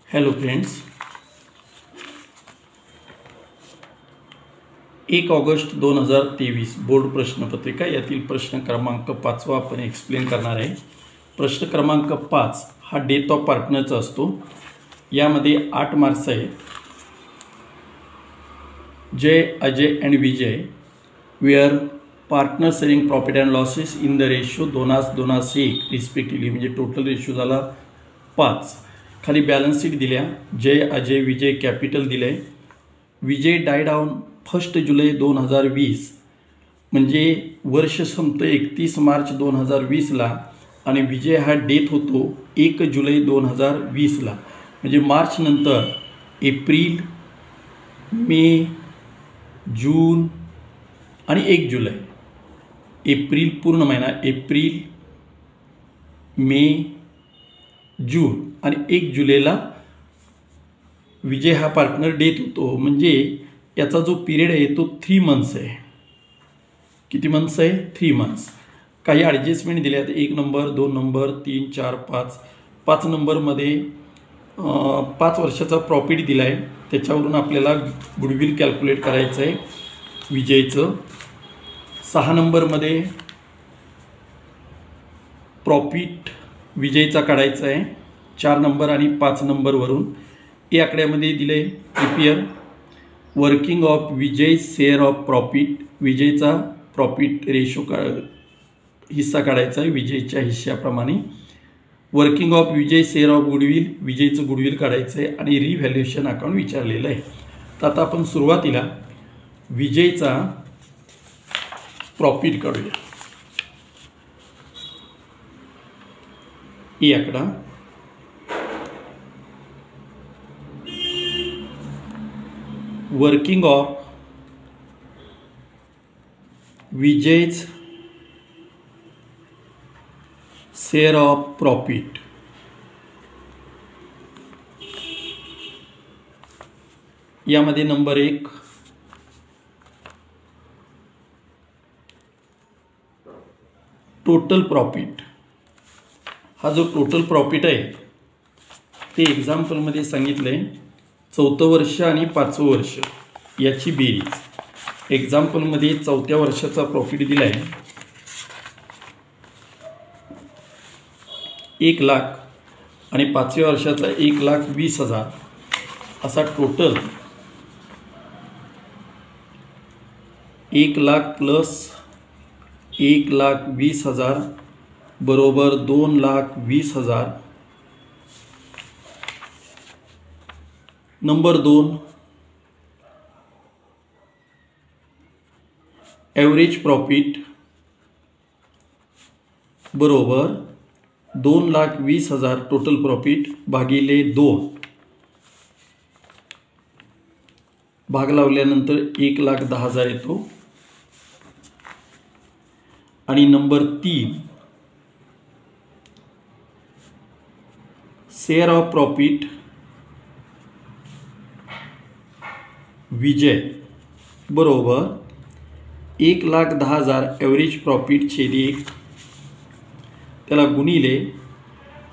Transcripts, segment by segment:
Hello friends, 1 August 2023 board प्रश्नपत्रिका यातील प्रश्न क्रमांक 5 आपण एक्सप्लेन करणार आहे। प्रश्न क्रमांक 5 हा डेथ ऑफ पार्टनरचा असतो। यामध्ये 8 मार्क्स आहेत। Jay, Ajay and Vijay were partner sharing profit and losses in the ratio 2:1 respectively, म्हणजे टोटल रेशो झाला 5। खाली बॅलन्स शीट दिल्या। जय, अजय, विजय कॅपिटल दिले। विजय डायड ऑन 1 जुलै 2020, म्हणजे वर्ष संपतं 31 मार्च 2020ला आणि विजय हा डेथ होतो 1 जुलै 2020ला। म्हणजे मार्च नंतर एप्रिल, मे, जून आणि 1 जुलै। एप्रिल पूर्ण महिना, एप्रिल, मे, जून आणि 1 जुलैला विजय हा पार्टनर डेथ होतो। म्हणजे याचा जो पिरियड आहे तो 3 मंथ्स आहे। किती मंथ्स आहे? 3 मंथ्स। काही ॲडजस्टमेंट दिल्या आहेत। 1 नंबर, 2 नंबर, 3, 4, 5। 5 नंबरमध्ये 5 वर्षाचा प्रॉफिट दिला आहे। त्याच्यावरून आपल्याला गुडविल कॅल्क्युलेट करायचं आहे विजयचं। 6 नंबरमध्ये प्रॉफिट विजयचा काढायचा आहे 4 नंबर आणि 5 नंबरवरून। या आकड्यामध्ये दिले prepare working of Vijay share of profit, विजयचा प्रॉफिट रेशो हिस्सा काढायचा आहे विजयच्या हिश्श्याप्रमाणे। Working of Vijay share of goodwill, विजयचं गुडविल काढायचं आहे आणि रिव्हॅल्युएशन अकाउंट विचारलेलं आहे। तर आता आपण सुरुवातीला विजयचा प्रॉफिट काढूया। ही आकडा working of Vijay's share of profit, यामध्ये नंबर 1 टोटल प्रॉफिट। हा जो टोटल प्रॉफिट आहे ते एक्झाम्पलमध्ये सांगितलं आहे 4थं वर्ष आणि 5वं वर्ष याची बेरीज। एक्झाम्पलमध्ये 4थ्या वर्षाचा प्रॉफिट दिला आहे 1 लाख आणि 5व्या वर्षाचा 1,20,000, असा टोटल 1 लाख प्लस 1,20,000 बरोबर 2,20,000। नंबर 2 ॲव्हरेज प्रॉफिट बरोबर 2,20,000 टोटल प्रॉफिट भागिले 2, भाग लावल्यानंतर 1,10,000 येतो। आणि नंबर 3 शेअर ऑफ प्रॉफिट विजय बरोबर 1,10,000 ॲव्हरेज प्रॉफिट छेदी 1, त्याला गुणिले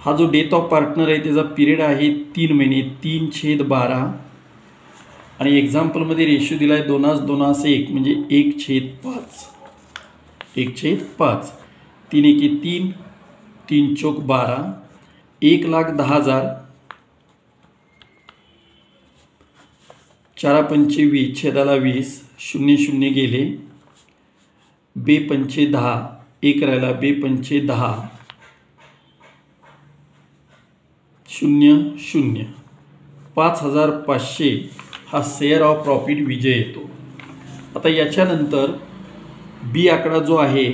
हा जो डेथ ऑफ पार्टनर आहे त्याचा पिरियड आहे 3 महिने, 3/12 आणि एक्झाम्पलमध्ये रेशो दिला आहे 2:1 म्हणजे 1/5, 1/5। 3 एके 3, 3 चौक 12, 1,10,000, 4 पंचे 20, छेदाला 20, 0 0 गेले, 2 पंचे 10, 1 राहिला, 2 पंचे 10, 0 0, 5,500 हा शेअर ऑफ प्रॉफिट विजय येतो। आता याच्यानंतर बी आकडा जो आहे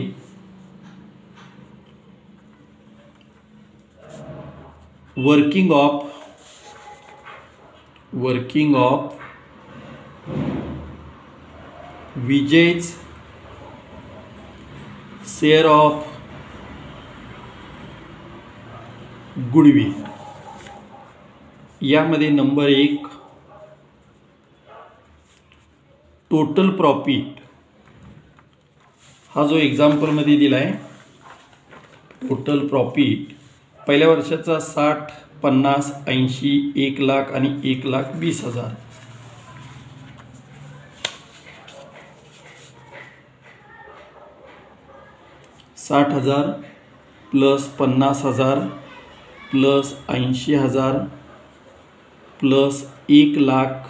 working of Vijay's share of goodwill, यामध्ये नंबर 1 टोटल प्रॉफिट, हा जो एक्झाम्पलमध्ये दिला आहे टोटल प्रॉफिट पहिल्या वर्षाचा 60 50, 80, 1 लाख आणि 1,20,000. 60,000 plus 50,000 plus 80,000 plus 1 lakh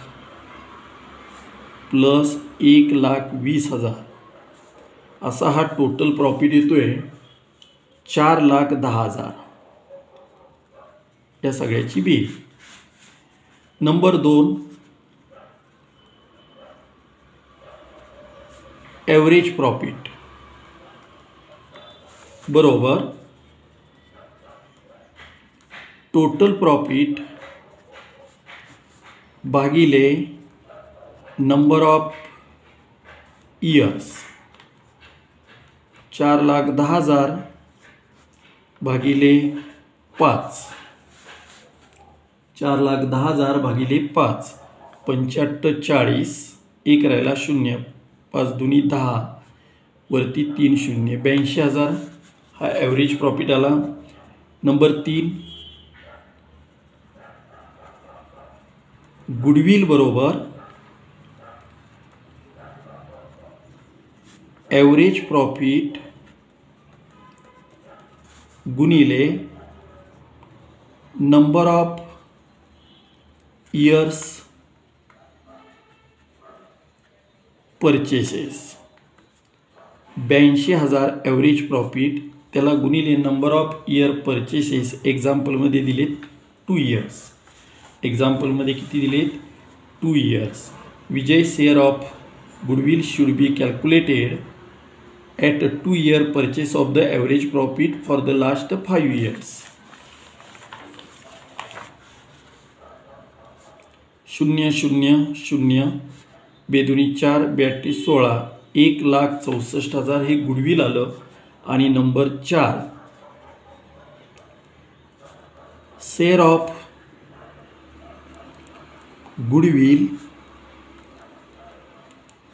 plus 1,20,000 असा हा टोटल प्रॉफिट येतोय 4,10,000. या सगळ्याची बेरीज. नंबर 2, ॲव्हरेज प्रॉफिट बरोबर टोटल प्रॉफिट भागिले नंबर ऑफ इयर्स. 4,10,000 भागिले 5. 4,10,000 भागिले 5. 85, 40, 1 राहिला 0, 5 दुनी 10, वरती 3 शून्य, 82,000 हा ॲव्हरेज प्रॉफिट आला. नंबर 3, गुडविल बरोबर ॲव्हरेज प्रॉफिट गुणिले number of years purchases. 82,000 average profit, त्याला गुणिले नंबर ऑफ इयर परचेसेस. एक्झाम्पलमध्ये दिलेत 2 इयर्स. एक्झाम्पलमध्ये किती दिलेत? 2 years. Vijay share of goodwill should be calculated at 2 year purchase of the average profit for the last 5 years. 0,0,0 बेदुनी 4, 82, 16, 1,64,000 हे goodwill आलं. आणि number 4, share of goodwill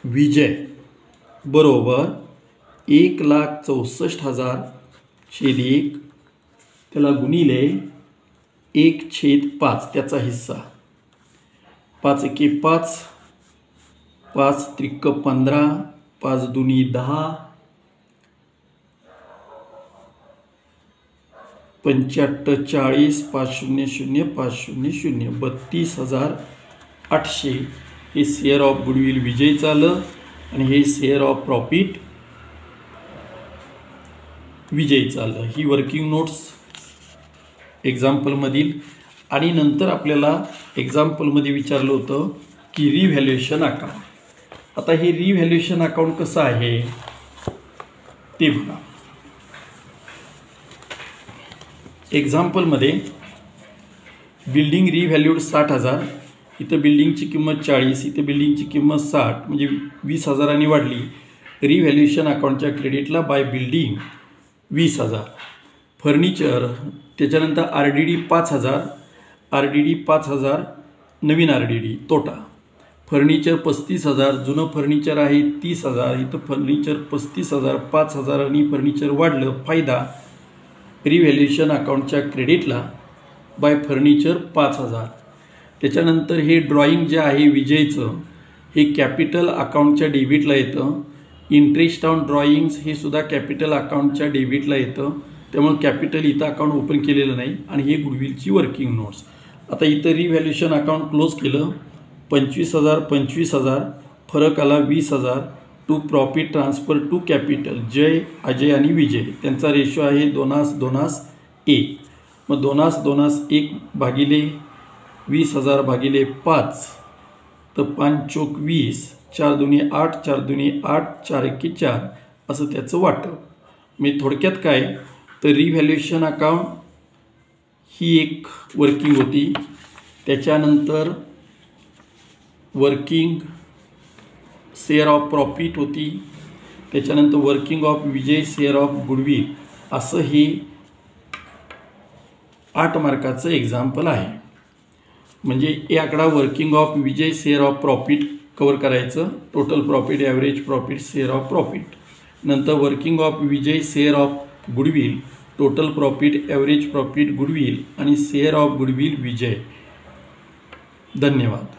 विजय बरोबर 1,64,000 छेद 1, त्याला गुणिले 1/5 त्याचा हिस्सा. 5 एके 5, 5 त्रिक 15, 5 दुनी 10, 85, 40, 500, 500, 32,800 हे शेअर ऑफ गुडविल विजयचं आलं. आणि हे शेअर ऑफ प्रॉफिट विजयचं आलं. ही वर्किंग नोट्स एक्झाम्पलमधील. आणि नंतर आपल्याला एक्झाम्पलमध्ये विचारलं होतं की रिव्हॅल्युएशन अकाउंट. आता हे रिव्हॅल्युएशन अकाउंट कसं आहे ते बघा. एक्झाम्पलमध्ये बिल्डिंग रिव्हॅल्यूड 60,000, इथं बिल्डिंगची किंमत 40, इथं बिल्डिंगची किंमत 60, म्हणजे 20,000 वाढली. रिव्हॅल्युएशन अकाउंटच्या क्रेडिटला बाय बिल्डिंग 20,000. फर्निचर, त्याच्यानंतर RDD 5,000, RDD 5,000, नवीन RDD तोटा. फर्निचर 35,000, जुनं फर्निचर आहे 30,000, इथं फर्निचर 35,000, 5,000 आणि फर्निचर वाढलं, फायदा. रिव्हॅल्युएशन अकाउंटच्या क्रेडिटला बाय फर्निचर 5,000. त्याच्यानंतर हे ड्रॉइंग जे आहे विजयचं हे कॅपिटल अकाउंटच्या डेबिटला येतं. इंटरेस्ट ऑन ड्रॉइंग्स हे सुद्धा कॅपिटल अकाउंटच्या डेबिटला येतं. त्यामुळे कॅपिटल इथं अकाउंट ओपन केलेलं नाही. आणि हे गुडविलची वर्किंग नोट्स. आता इथं रिव्हॅल्युएशन अकाउंट क्लोज केलं. 25,000, 25,000, फरक आला 20,000. To profit transfer to capital. Jai, Ajay आणि विजय त्यांचा रेशो आहे 2:1. मग 2:1 भागिले 20,000 भागिले 5, तर 5 चोक 20, 4 दुनी 8, 4 दुनी 8, 4 एके 4 असं त्याचं वाटप. मी थोडक्यात काय तर रिव्हॅल्युएशन अकाउंट ही एक वर्किंग होती. त्याच्यानंतर वर्किंग शेअर ऑफ प्रॉफिट होती. त्याच्यानंतर working of Vijay share of goodwill असं हे 8 मार्काचं एक्झाम्पल आहे. म्हणजे हे आकडा working of Vijay share of profit cover करायचं. Total profit, average profit, share of profit. नंतर working of Vijay share of goodwill total profit, average profit, goodwill आणि शेअर ऑफ गुडविल विजय. धन्यवाद.